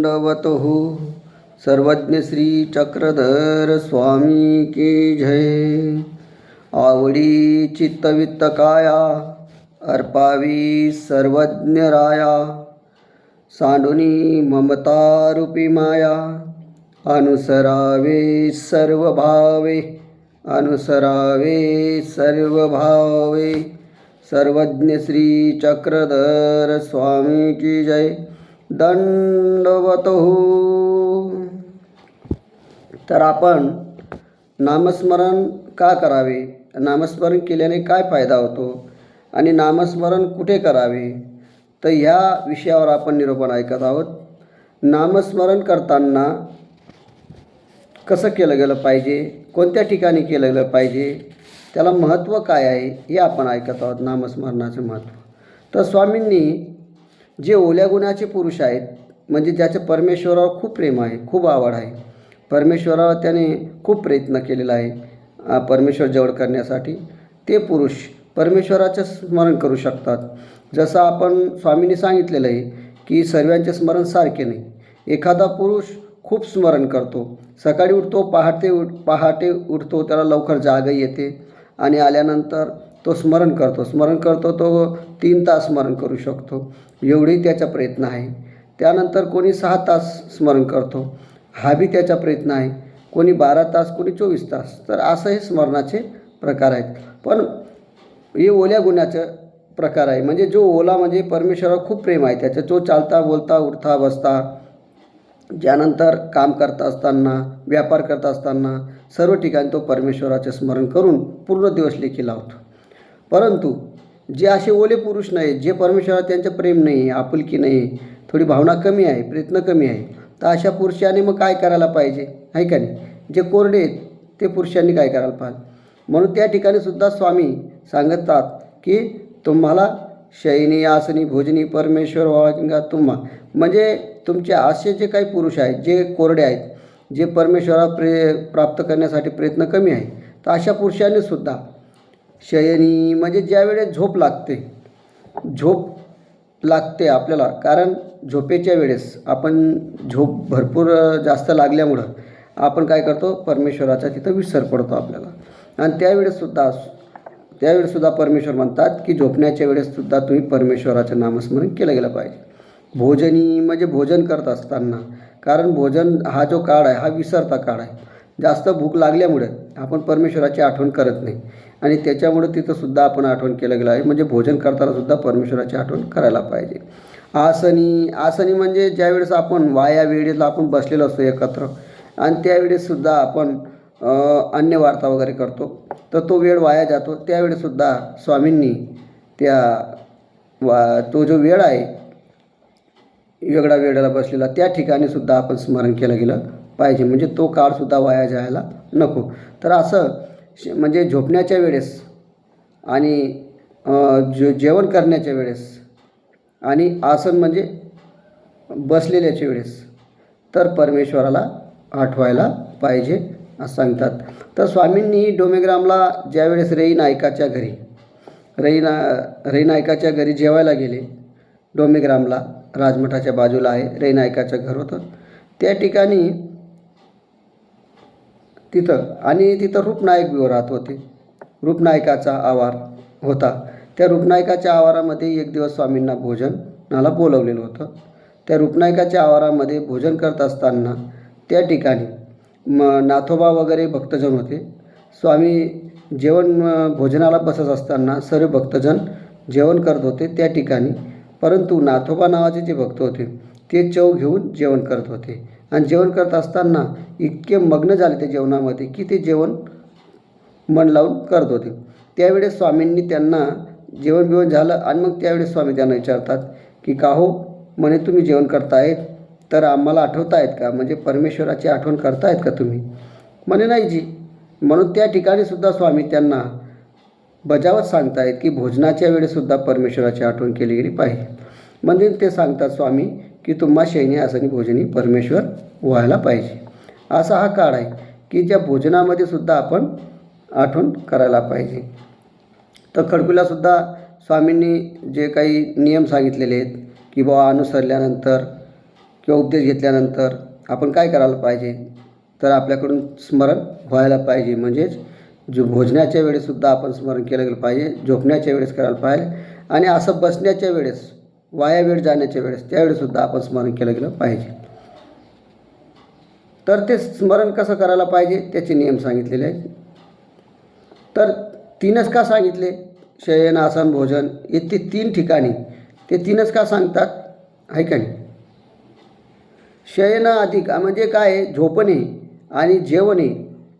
दंडवतः सर्वज्ञ श्री चक्रधर स्वामी की जय। आवडी चित्तवित्त काया अर्पावी सर्वज्ञ राया, सांडुनी ममता रूपी माया अनुसरावे सर्व भावे, अनुसरावे सर्व भावे। सर्वज्ञ श्री चक्रधर स्वामी की जय। दंडवतः। तर आपण नामस्मरण का करावे, नामस्मरण केल्याने काय फायदा होतो आणि नामस्मरण कुठे करावे, तर ह्या विषयावर आपण निरूपण ऐकत आहोत। नामस्मरण करताना कसं केलं गेलं पाहिजे, कोणत्या ठिकाणी केलं गेलं पाहिजे, त्याला महत्त्व काय आहे हे आपण ऐकत आहोत। नामस्मरणाचे महत्त्व तर स्वामींनी जे ओल्या गुणाचे पुरुष आहेत, म्हणजे ज्याचे परमेश्वरावर खूप प्रेम आहे, खूप आवड आहे, परमेश्वरावर त्याने खूप प्रयत्न केलेला आहे परमेश्वर जवळ करण्यासाठी, ते पुरुष परमेश्वराचे स्मरण करू शकतात। जसं आपण स्वामींनी सांगितलेलं आहे की सर्वांचे स्मरण सारखे नाही। एखादा पुरुष खूप स्मरण करतो, सकाळी उठतो, पहाटे उठतो, त्याला लवकर जागही येते आणि आल्यानंतर तो स्मरण करतो तो 3 तास स्मरण करू शकतो, एवढी त्याचा प्रयत्न आहे। त्यानंतर कोणी 6 तास स्मरण करतो, हा बी त्याचा प्रयत्न आहे। कोणी 12 तास, कोणी 24 तास। तर असं हे स्मरणाचे प्रकार आहेत। पण हे ओल्या गुणाचे प्रकार आहे, म्हणजे जो ओला म्हणजे परमेश्वरावर खूप प्रेम आहे त्याचं, जो चालता बोलता उठता बसता, ज्यानंतर काम करता असताना, व्यापार करता असताना सर्व ठिकाणी तो परमेश्वराचे स्मरण करून पूर्ण दिवस लेखी लावतो। परंतु जे असे ओले पुरुष नाही, जे परमेश्वरात त्यांचं प्रेम नाही, आपुलकी नाही, थोडी भावना कमी आहे, प्रयत्न कमी आहे, तर अशा पुरुषांनी मग काय करायला पाहिजे आहे का नाही। जे कोरडे आहेत ते पुरुषांनी काय करायला पाहिजे, म्हणून त्या ठिकाणी सुद्धा स्वामी सांगतात की तुम्हाला शयनी आसनी भोजनी परमेश्वर व्हावा तुम्हा, म्हणजे तुमचे असे जे काही पुरुष आहेत जे कोरडे आहेत, जे परमेश्वरा प्राप्त करण्यासाठी प्रयत्न कमी आहे, तर अशा पुरुषांनी सुद्धा शयनी म्हणजे ज्यावेळेस झोप लागते आपल्याला, कारण झोपेच्या वेळेस आपण झोप भरपूर जास्त लागल्यामुळं आपण काय करतो, परमेश्वराचा तिथं विसर पडतो आपल्याला, आणि त्यावेळेससुद्धा परमेश्वर म्हणतात की झोपण्याच्या वेळेससुद्धा तुम्ही परमेश्वराचं नामस्मरण केलं गेलं पाहिजे। भोजनी म्हणजे भोजन करत असताना, कारण भोजन हा जो काळ आहे हा विसरता काळ आहे, जास्त भूक लागल्यामुळे आपण परमेश्वराची आठवण करत नाही, आणि त्याच्यामुळे तिथंसुद्धा आपण आठवण केलं गेलं आहे, म्हणजे भोजन करतानासुद्धा परमेश्वराची आठवण करायला पाहिजे। आसनी म्हणजे ज्यावेळेस आपण वाया वेळेला आपण बसलेलो असतो एकत्र, आणि त्यावेळेससुद्धा आपण अन्नवार्ता वगैरे करतो, तर तो वेळ वाया जातो। त्यावेळेससुद्धा स्वामींनी तो जो वेळ आहे वेगळा वेळेला बसलेला, त्या ठिकाणीसुद्धा आपण स्मरण केलं गेलं पाहिजे, म्हणजे तो काळसुद्धा वाया जायला नको। तर असं म्हणजे झोपण्याच्या वेळेस आणि जेवण करण्याच्या वेळेस आणि आसन म्हणजे बसलेल्याच्या वेळेस तर परमेश्वराला आठवायला पाहिजे असं सांगतात। तर स्वामींनी डोमेग्रामला ज्यावेळेस रई नायकाच्या घरी जेवायला गेले, डोमेग्रामला राजमठाच्या बाजूला आहे, रई नायकाचं घर होतं त्या ठिकाणी, तिथं रूपनायक बी राहत होते। रूपनायकाचा आवार होता, त्या रूपनायकाच्या आवारामध्ये एक दिवस स्वामींना भोजनाला बोलवलेलं होतं। त्या रूपनायकाच्या आवारामध्ये भोजन करत असताना त्या ठिकाणी नाथोबा वगैरे भक्तजन होते। स्वामी भोजनाला बसत असताना सर्व भक्तजन जेवण करत होते त्या ठिकाणी, परंतु नाथोबा नावाचे जे भक्त होते ते चव घेऊन जेवण करत होते, आणि जेवण करत असताना इतके मग्न झाले ते जेवणामध्ये की ते जेवण मन लावून करत होते। त्यावेळेस स्वामींनी त्यांना जेवण झालं, आणि मग त्यावेळेस स्वामी त्यांना विचारतात की का हो, म्हणे तुम्ही जेवण करतायत तर आम्हाला आठवतायत का, म्हणजे परमेश्वराची आठवण करतायत का तुम्ही, म्हणे नाही जी। म्हणून त्या ठिकाणीसुद्धा स्वामी त्यांना बजावत सांगतायत की भोजनाच्या वेळेससुद्धा परमेश्वराची आठवण केली गेली पाहिजे। म्हणजे ते सांगतात स्वामी की तुम्हा शयनी आसनी भोजनी परमेश्वर व्हायला पाहिजे। असा हा काळ आहे की ज्या भोजनामध्ये सुद्धा आपण आठवण करायला पाहिजे। तर खडकुलासुद्धा स्वामींनी जे काही नियम सांगितलेले आहेत की बुवा अनुसरल्यानंतर किंवा उपदेश घेतल्यानंतर आपण काय करायला पाहिजे, तर आपल्याकडून स्मरण व्हायला पाहिजे. म्हणजेच जो भोजनाच्या वेळेससुद्धा आपण स्मरण केलं गेलं पाहिजे, झोपण्याच्या वेळेस करायला पाहिजे, आणि असं बसण्याच्या वेळेस, वाया वेळ जाण्याच्या वेळेस, त्यावेळेससुद्धा आपण स्मरण केलं गेलं पाहिजे. तर ते स्मरण कसं करायला पाहिजे त्याचे नियम सांगितलेले आहेत. तर 3च का सांगितले? शयन, आसन, भोजन हे ते 3 ठिकाणी ते 3च का सांगतात आहे का नाही? शयन अधिक म्हणजे काय? झोपणे आणि जेवणे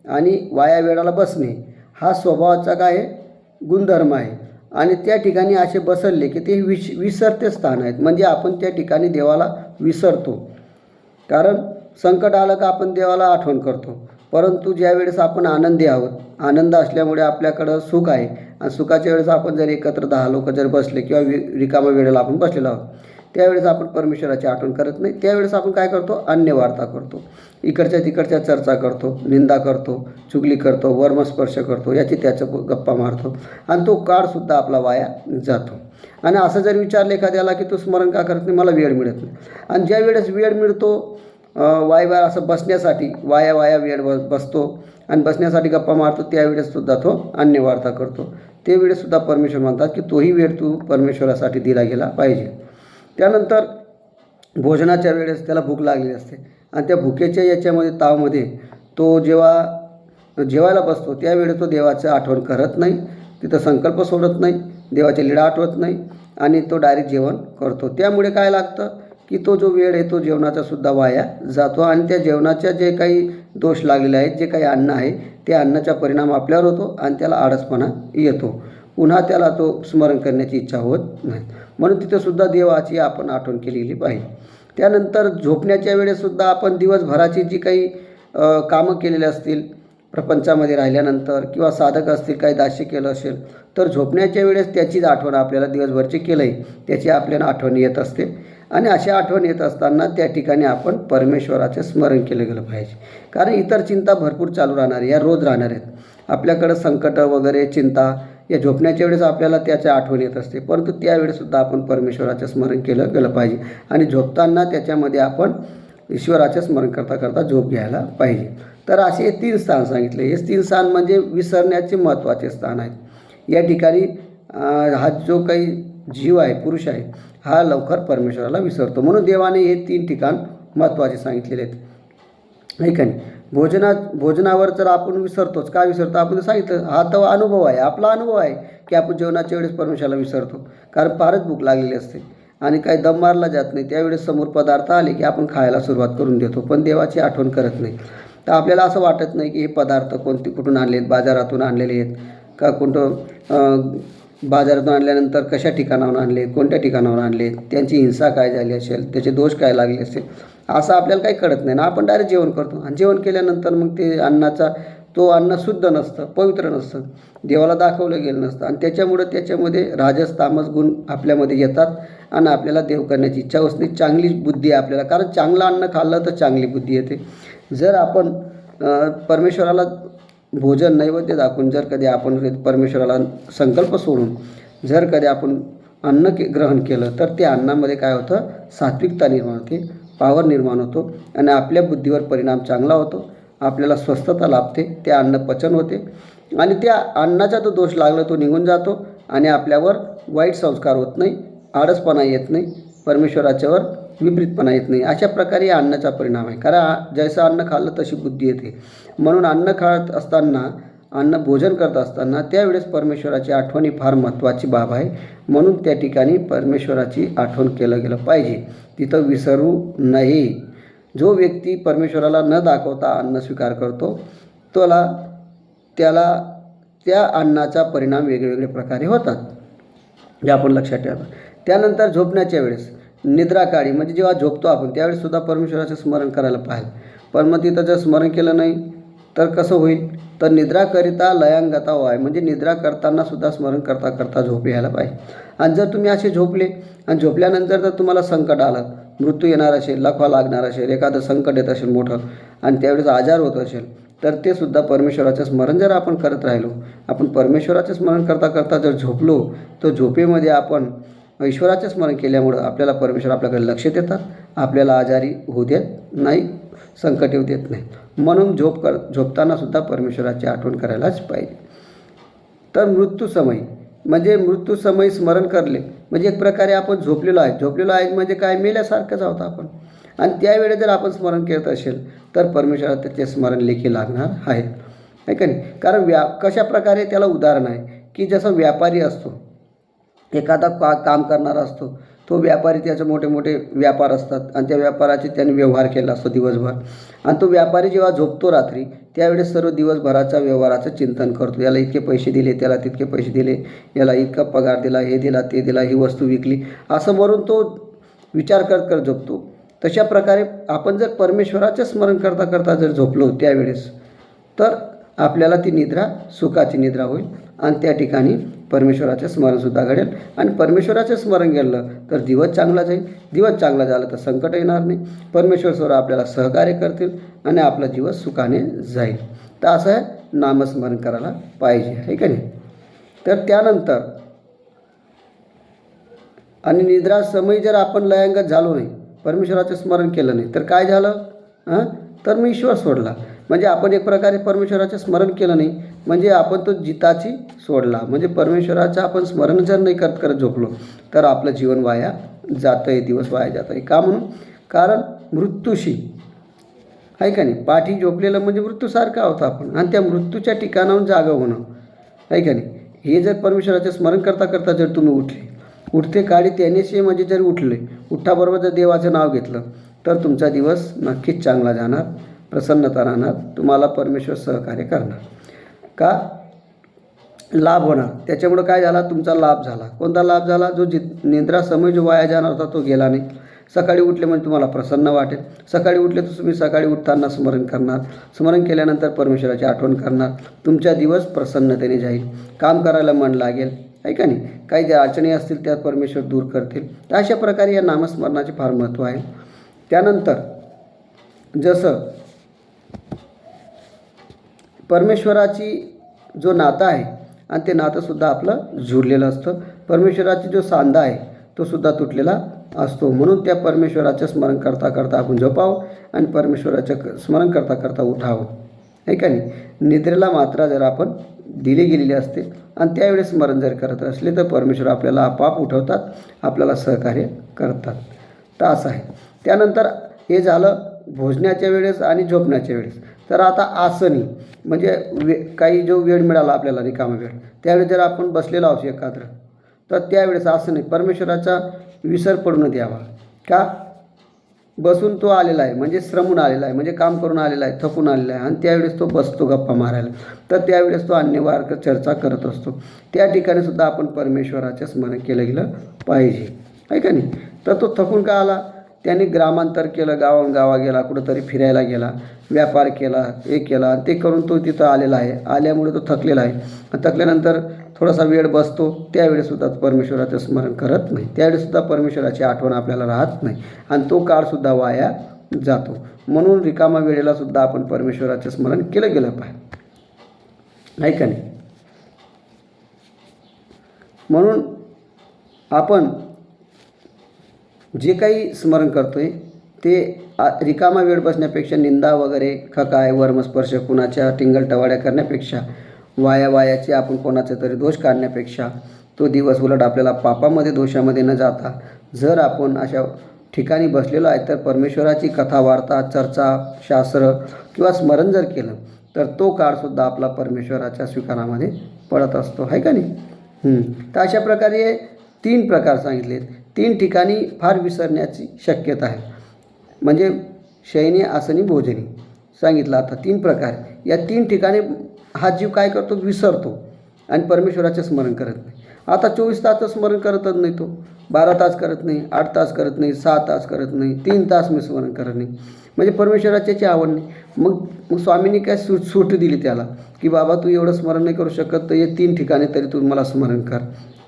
आणि वाया वेळाला बसणे हा स्वभावाचा काय आहे? गुणधर्म आहे. आणि त्या ठिकाणी असे बसले की ते विसरते स्थान आहेत. म्हणजे आपण त्या ठिकाणी देवाला विसरतो. कारण संकट आलं का आपण देवाला आठवण करतो. परंतु ज्यावेळेस आपण आनंदी आहोत, आनंद असल्यामुळे आपल्याकडं सुख आहे, आणि सुखाच्या वेळेस आपण जर एकत्र 10 लोक जर बसले किंवा रिकामा वेळेला आपण बसलेलो आहोत, त्यावेळेस आपण परमेश्वराची आठवण करत नाही. त्यावेळेस आपण काय करतो? अन्यवार्ता करतो, इकडच्या तिकडच्या चर्चा करतो, निंदा करतो, चुगली करतो, वर्मस्पर्श करतो, याची त्याचं गप्पा मारतो, आणि तो काळसुद्धा आपला वाया जातो. आणि असं जर विचारलं एखाद्याला की तू स्मरण का करत नाही? मला वेळ मिळत नाही. आणि ज्या वेळेस वेळ मिळतो वाया असं बसण्यासाठी, वाया वेळ बसतो आणि बसण्यासाठी गप्पा मारतो, त्यावेळेससुद्धा तो अन्यवार्ता करतो. ते वेळेससुद्धा परमेश्वर म्हणतात की तोही वेळ तू परमेश्वरासाठी दिला गेला पाहिजे. त्यानंतर भोजनाच्या वेळेस त्याला भूक लागलेली असते, आणि त्या भुकेच्या याच्यामध्ये तावमध्ये तो जेव्हा जेवायला बसतो त्यावेळेस तो देवाचं आठवण करत नाही, तिथं संकल्प सोडत नाही, देवाच्या लीळा आठवत नाही, आणि तो डायरेक्ट जेवण करतो. त्यामुळे काय लागतं की तो जो वेळ आहे तो जेवणाचासुद्धा वाया जातो, आणि त्या जेवणाच्या जे काही दोष लागलेले आहेत, जे काही अन्न आहे, त्या अन्नाचा परिणाम आपल्यावर होतो, आणि त्याला आळसपणा येतो. पुन्हा त्याला तो स्मरण करण्याची इच्छा होत नाही. म्हणून तिथंसुद्धा देवाची आपण आठवण केलेली पाहिजे. त्यानंतर झोपण्याच्या वेळेससुद्धा आपण दिवसभराची जी काही कामं केलेली असतील, प्रपंचामध्ये राहिल्यानंतर, किंवा साधक असतील, काही दास्य केलं असेल, तर झोपण्याच्या वेळेस त्याचीच आठवण, आपल्याला दिवसभरचे केलं आहे त्याची आपल्याला आठवण येत असते. आणि अशी आठवण येत असताना त्या ठिकाणी आपण परमेश्वराचे स्मरण केलं गेलं पाहिजे. कारण इतर चिंता भरपूर चालू राहणार आहे, या रोज राहणार आहेत. आपल्याकडं संकट वगैरे चिंता या झोपण्याच्या वेळेस आपल्याला त्याच्या आठवण येत असते, परंतु त्यावेळेससुद्धा आपण परमेश्वराचं स्मरण केलं गेलं पाहिजे. आणि झोपताना त्याच्यामध्ये आपण ईश्वराचे स्मरण करता करता झोप घ्यायला पाहिजे. तर असे 3 स्थान सांगितले. हे 3 स्थान म्हणजे विसरण्याचे महत्त्वाचे स्थान आहेत. या ठिकाणी हा जो काही जीव आहे, पुरुष आहे, हा लवकर परमेश्वराला विसरतो. म्हणून देवाने हे 3 ठिकाण महत्त्वाचे सांगितलेले आहेत, नाही का नाही? भोजनावर जर आपण विसरतोच, का विसरतो? आपण सांगितलं, हा तो अनुभव आहे, आपला अनुभव आहे की आपण जेवणाच्या वेळेस परमेश्वराला विसरतो. कारण फारच भूक लागलेली असते आणि काही दम मारला जात नाही, त्यावेळेस समोर पदार्थ आले की आपण खायला सुरुवात करून देतो, पण देवाची आठवण करत नाही. तर आपल्याला असं वाटत नाही की हे पदार्थ कुठून आणले आहेत, बाजारातून आणलेले आहेत का, बाजारातून आणल्यानंतर कशा ठिकाणाहून आणले, कोणत्या ठिकाणाहून आणले, त्यांची हिंसा काय झाली असेल, त्याचे दोष काय लागले असेल, असं आपल्याला काही कळत नाही ना. आपण डायरेक्ट जेवण करतो, आणि जेवण केल्यानंतर मग ते तो अन्न शुद्ध नसतं, पवित्र नसतं, देवाला दाखवलं गेलं नसतं, आणि त्याच्यामध्ये राजस तामस गुण आपल्यामध्ये येतात, आणि आपल्याला देव करण्याची इच्छा होत नाही. चांगली बुद्धी आहे आपल्याला, कारण चांगलं अन्न खाल्लं तर चांगली बुद्धी येते. जर आपण परमेश्वराला भोजन नैवेद्य दाखवून जर कधी आपण परमेश्वराला संकल्प सोडून जर कधी आपण अन्न ग्रहण केलं, तर त्या अन्नामध्ये काय होतं? सात्विकता निर्माण होते, पावर निर्माण होतो, आणि आपल्या बुद्धीवर परिणाम चांगला होतो, आपल्याला स्वस्थता लाभते, ते अन्न पचन होते, आणि त्या अन्नाचा तो दोष लागला तो निघून जातो, आणि आपल्यावर वाईट संस्कार होत नाही, आळसपणा येत नाही, परमेश्वराच्यावर विपरीतपणा येत नाही. अशा प्रकारे या अन्नाचा परिणाम आहे. कारण जैसं अन्न खाल्लं तशी बुद्धी येते. म्हणून अन्न खात असताना, अन्न भोजन करत असताना त्यावेळेस परमेश्वराची आठवण ही फार महत्त्वाची बाब आहे. म्हणून त्या ठिकाणी परमेश्वराची आठवण केलं गेलं पाहिजे, तिथं विसरू नये. जो व्यक्ती परमेश्वराला न दाखवता अन्न स्वीकार करतो, त्याला त्या अन्नाचा परिणाम वेगवेगळ्या प्रकारे होतात, जे आपण लक्षात ठेवा. त्यानंतर झोपण्याच्या वेळेस, निद्राकाळी म्हणजे जेव्हा झोपतो आपण त्यावेळेससुद्धा परमेश्वराचं स्मरण करायला पाहिजे. पण मग तिथं जर स्मरण केलं नाही तर कसं होईल? तर निद्राकरिता लयांगता व्हाय, म्हणजे निद्रा करतानासुद्धा स्मरण करता करता झोप यायला पाहिजे. आणि जर तुम्ही असे झोपले आणि झोपल्यानंतर जर तुम्हाला संकट आलं, मृत्यू येणार असेल, लखवा लागणार असेल, एखादं संकट येत असेल मोठं, आणि त्यावेळेस आजार होत असेल, तर ते सुद्धा परमेश्वराचं स्मरण जर आपण करत राहिलो, आपण परमेश्वराचं स्मरण करता करता जर झोपलो, तर झोपेमध्ये आपण ईश्वराचे स्मरण केल्यामुळं आपल्याला परमेश्वर आपल्याकडे लक्ष देतात, आपल्याला आजारी होऊ देत नाही, संकट येऊ देत नाही. म्हणून झोपतानासुद्धा परमेश्वराची आठवण करायलाच पाहिजे. तर मृत्यूसमयी म्हणजे मृत्यूसमयी स्मरण करले म्हणजे एक प्रकारे आपण झोपलेलो आहे म्हणजे काय, मेल्यासारखंच आहोत आपण. आणि त्यावेळी जर आपण स्मरण करत असेल तर परमेश्वराला त्याचे स्मरण लेखी लागणार आहे का नाही. कारण कशा प्रकारे त्याला उदाहरण आहे की जसं व्यापारी असतो, एखादा काम करणारा असतो, तो व्यापारी, त्याचे मोठे मोठे व्यापार असतात आणि त्या व्यापाराचे त्याने व्यवहार केला असतो दिवसभर. आणि तो व्यापारी जेव्हा झोपतो रात्री, त्यावेळेस सर्व दिवसभराच्या व्यवहाराचं चिंतन करतो. याला इतके पैसे दिले, त्याला तितके पैसे दिले, याला इतका पगार दिला, हे दिला, ते दिला, ही वस्तू विकली, असं म्हणून तो विचार करत झोपतो. तशा प्रकारे आपण जर परमेश्वराचं स्मरण करता करता जर झोपलो त्यावेळेस, तर आपल्याला ती निद्रा सुखाची निद्रा होईल आणि त्या ठिकाणी परमेश्वराचे स्मरणसुद्धा घडेल. आणि परमेश्वराचं स्मरण गेलं तर दिवस चांगला जाईल. दिवस चांगला झाला तर संकट येणार नाही. परमेश्वर स्वतः आपल्याला सहकार्य करतील आणि आपला दिवस सुखाने जाईल. तर असं आहे, नामस्मरण करायला पाहिजे, आहे का नाही. तर त्यानंतर आणि निद्रा समयी जर आपण लयांगत झालो नाही, परमेश्वराचं स्मरण केलं नाही, तर काय झालं, तर मी ईश्वर सोडला. म्हणजे आपण एक प्रकारे परमेश्वराचं स्मरण केलं नाही म्हणजे आपण तो जिताची सोडला. म्हणजे परमेश्वराचं आपण स्मरण जर नाही करत झोपलो तर आपलं जीवन वाया जातं आहे, दिवस वाया जातं आहे. का म्हणून, कारण मृत्यूशी, आहे का नाही, पाठी झोपलेलं म्हणजे मृत्यूसारखं होतं आपण. आणि त्या मृत्यूच्या ठिकाणाहून जागं होणं, आहे का नाही. हे जर परमेश्वराचं स्मरण करता करता जर तुम्ही उठते काळी त्यानेशी म्हणजे जर उठ्ठाबरोबर जर देवाचं नाव घेतलं तर तुमचा दिवस नक्कीच चांगला जाणार, प्रसन्नता राहणार, तुम्हाला परमेश्वर सहकार्य करणार. का लाभ होणार, त्याच्यामुळं काय झाला, तुमचा लाभ झाला. कोणता लाभ झाला, जो निद्रा समय जो वाया जाणार होता तो गेला नाही. सकाळी उठले म्हणजे तुम्हाला प्रसन्न वाटेल. सकाळी उठले तर तुम्ही सकाळी उठताना स्मरण करणार, स्मरण केल्यानंतर परमेश्वराची आठवण करणार, तुमचा दिवस प्रसन्नतेने जाईल, काम करायला मन लागेल, आहे का नाही. काही ज्या अडचणी असतील त्या परमेश्वर दूर करतील. तर अशा प्रकारे या नामस्मरणाचे फार महत्त्व आहे. त्यानंतर जसं परमेश्वराची जो नातं आहे आणि ते नातंसुद्धा आपलं जुळलेलं असतं. परमेश्वराची जो सांधा आहे तो सुद्धा तुटलेला असतो. म्हणून त्या परमेश्वराचं स्मरण करता करता आपण झोपावं आणि परमेश्वराचं स्मरण करता करता उठावं, आहे का नाही. निद्रेला मात्रा जर आपण दिली गेलेली असते आणि त्यावेळेस स्मरण जर करत असले तर परमेश्वर आपल्याला आपोआप उठवतात, आपल्याला सहकार्य करतात. तर असं आहे. त्यानंतर हे झालं भोजनाच्या वेळेस आणि झोपण्याच्या वेळेस. तर आता आसनी म्हणजे काही जो वेळ मिळाला आपल्याला रिकामा वेळ, त्यावेळेस जर आपण बसलेलो आहोत एकाग्र, तर त्यावेळेस आसनी परमेश्वराचा विसर पडू न द्यावा. का, बसून तो आलेला आहे म्हणजे श्रमून आलेला आहे, म्हणजे काम करून आलेला आहे, थकून आलेला आहे आणि त्यावेळेस तो बसतो गप्पा मारायला, तर त्यावेळेस तो अन्यवार्क चर्चा करत असतो. त्या ठिकाणी सुद्धा आपण परमेश्वराचं स्मरण केलं गेलं पाहिजे, आहे का नाही. तर तो थकून का आला, त्याने ग्रामांतर केलं, गावा गेला, कुठंतरी फिरायला गेला, व्यापार केला, हे केला आणि ते करून तो तिथं आलेला आहे. आल्यामुळे तो थकलेला आहे. थकल्यानंतर थोडासा वेळ बसतो, त्यावेळेसुद्धा परमेश्वराचं स्मरण करत नाही, त्यावेळेसुद्धा परमेश्वराची आठवण आपल्याला राहत नाही आणि तो काळसुद्धा वाया जातो. म्हणून रिकामा वेळेलासुद्धा आपण परमेश्वराचं स्मरण केलं गेलं पाहिजे, आहे का नाही. म्हणून आपण जे काही स्मरण करतो आहे ते रिकामा वेळ बसण्यापेक्षा, निंदा वगैरे, खकाय वर्मस्पर्श कुणाच्या टिंगलटवाड्या करण्यापेक्षा, वायाची आपण कोणाचा तरी दोष काढण्यापेक्षा, तो दिवस उलट आपल्याला पापामध्ये दोषामध्ये न जाता जर आपण अशा ठिकाणी बसलेलो आहे तर परमेश्वराची कथा, वार्ता, चर्चा, शास्त्र किंवा स्मरण जर केलं तर तो काळसुद्धा आपला परमेश्वराच्या स्वीकारामध्ये पडत असतो, आहे का नाही. तर अशा प्रकारे 3 प्रकार सांगितलेत. 3 ठिकाणी फार विसरण्याची शक्यता आहे. म्हणजे शयनी, आसनी, भोजनी सांगितलं. आता 3 प्रकार, या 3 ठिकाणी हा जीव काय करतो, विसरतो आणि परमेश्वराचे स्मरण करत नाही. आता 24 तास स्मरण करतच नाही, तो 12 तास करत नाही, 8 तास करत नाही, 6 तास करत नाही, 3 तास मी स्मरण करत नाही. म्हणजे परमेश्वराची आवड नाही. मग स्वामींनी काय सूट दिली त्याला की बाबा तू एवढं स्मरण नाही करू शकत तर हे 3 ठिकाणी तरी तू मला स्मरण कर,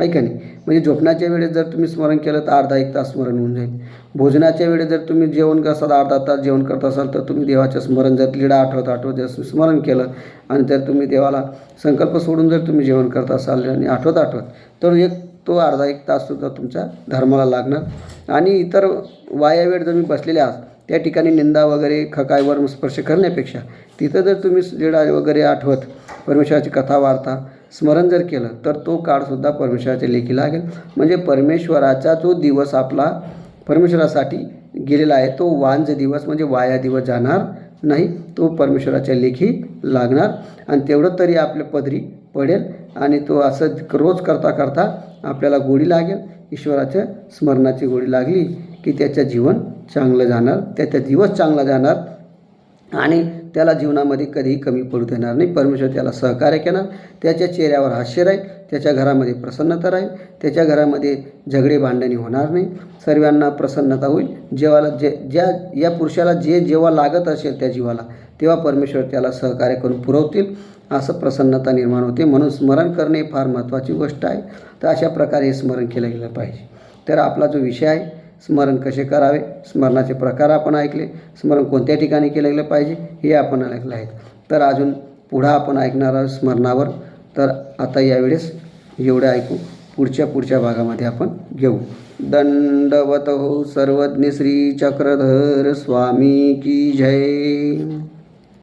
आहे का नाही. म्हणजे झोपण्याच्या वेळेस जर तुम्ही स्मरण केलं तर अर्धा 1 तास स्मरण होऊन जाईल. भोजनाच्या वेळेस जर तुम्ही जेवण करसाल, अर्धा तास जेवण करत असाल तर तुम्ही देवाचं स्मरण जर लीडा आठवत जर स्मरण केलं आणि जर तुम्ही देवाला संकल्प सोडून जर तुम्ही जेवण करत असाल आणि आठवत तर 1 तो अर्धा एक ताससुद्धा तुमच्या धर्माला लागणार. आणि इतर वाया वेळ जर मी बसलेले आहात त्या ठिकाणी निंदा वगैरे खकायवर स्पर्श करण्यापेक्षा तिथं जर तुम्ही जेडा वगैरे आठवत परमेश्वराची कथा वार्ता स्मरण जर केलं तर तो काळसुद्धा परमेश्वराच्या लेखी लागेल. म्हणजे परमेश्वराचा जो दिवस आपला परमेश्वरासाठी गेलेला आहे तो वांज दिवस म्हणजे वाया दिवस जाणार नाही, तो परमेश्वराच्या लेखी लागणार. आणि तेवढं तरी आपल्या पदरी पडेल आणि तो असं रोज करता करता आपल्याला गोडी लागेल. ईश्वराच्या स्मरणाची गोडी लागली की त्याचं जीवन चांगलं जाणार, त्याचा दिवस चांगला जाणार आणि त्याला जीवनामध्ये कधीही कमी पडू देणार नाही. परमेश्वर त्याला सहकार्य करणार, त्याच्या चेहऱ्यावर हास्य राहील, त्याच्या घरामध्ये प्रसन्नता राहील, त्याच्या घरामध्ये झगडे भांडणी होणार नाही, सर्वांना प्रसन्नता होईल. जेव्हा या पुरुषाला जेव्हा लागत असेल त्या जीवाला तेव्हा परमेश्वर त्याला सहकार्य करून पुरवतील, असं प्रसन्नता निर्माण होते. म्हणून स्मरण करणे फार महत्त्वाची गोष्ट आहे. तर अशा प्रकारे हे स्मरण केलं गेलं पाहिजे. तर आपला जो विषय आहे स्मरण कसे करावे, स्मरणाचे प्रकार आपण ऐकले, स्मरण कोणत्या ठिकाणी केलं गेलं पाहिजे हे आपण ऐकलं आहे. तर अजून पुढं आपण ऐकणार आहोत स्मरणावर. तर आता यावेळेस एवढं ऐकू, पुढच्या भागामध्ये आपण घेऊ. दंडवत हो सर्वज्ञ श्री चक्रधर स्वामी की जय.